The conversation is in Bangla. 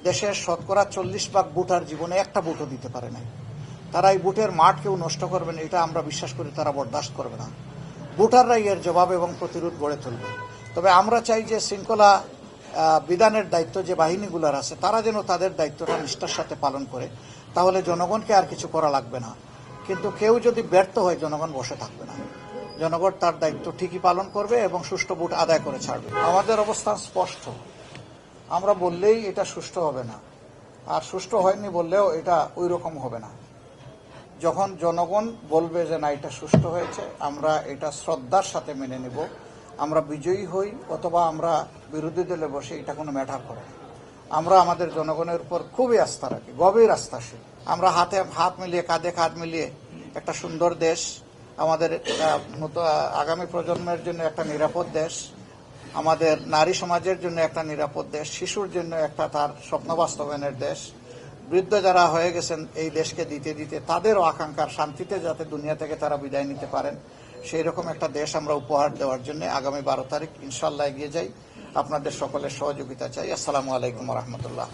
দেশের শতকরা 40% ভোটার জীবনে একটা ভোটও দিতে পারে নাই। তারা এই ভোটের মাঠ কেউ নষ্ট করবেন এটা আমরা বিশ্বাস করি, তারা বরদাস্ত করবে না। ভোটাররাই এর জবাব এবং প্রতিরোধ গড়ে তুলবে। তবে আমরা চাই যে শৃঙ্খলা বিধানের দায়িত্ব যে বাহিনীগুলোর আছে তারা যেন তাদের দায়িত্বটা নিষ্ঠার সাথে পালন করে, তাহলে জনগণকে আর কিছু করা লাগবে না। কিন্তু কেউ যদি ব্যর্থ হয় জনগণ বসে থাকবে না, জনগণ তার দায়িত্ব ঠিকই পালন করবে এবং সুষ্ঠু ভোট আদায় করে ছাড়বে। আমাদের অবস্থান স্পষ্ট, আমরা বললেই এটা সুষ্ঠু হবে না, আর সুষ্ঠু হয়নি বললেও এটা ওই রকম হবে না। যখন জনগণ বলবে যে না এটা সুষ্ঠু হয়েছে, আমরা এটা শ্রদ্ধার সাথে মেনে নেব। আমরা বিজয়ী হই অথবা আমরা বিরোধী দলে বসে, এটা কোনো ম্যাটার করে না। আমরা আমাদের জনগণের উপর খুবই আস্থা রাখি, গভীর আস্থাশীল। আমরা হাতে হাত মিলিয়ে, কাঁধে কাঁধ মিলিয়ে একটা সুন্দর দেশ, আমাদের আগামী প্রজন্মের জন্য একটা নিরাপদ দেশ, আমাদের নারী সমাজের জন্য একটা নিরাপদ দেশ, শিশুর জন্য একটা তার স্বপ্ন বাস্তবায়নের দেশ, বৃদ্ধ যারা হয়ে গেছেন এই দেশকে দিতে দিতে তাদেরও আকাঙ্ক্ষার শান্তিতে যাতে দুনিয়া থেকে তারা বিদায় নিতে পারেন, সেই রকম একটা দেশ আমরা উপহার দেওয়ার জন্য আগামী 12 তারিখ ইনশাল্লাহ এগিয়ে যাই। আপনাদের সকলের সহযোগিতা চাই। আসসালামু আলাইকুম রহমতুল্লাহ।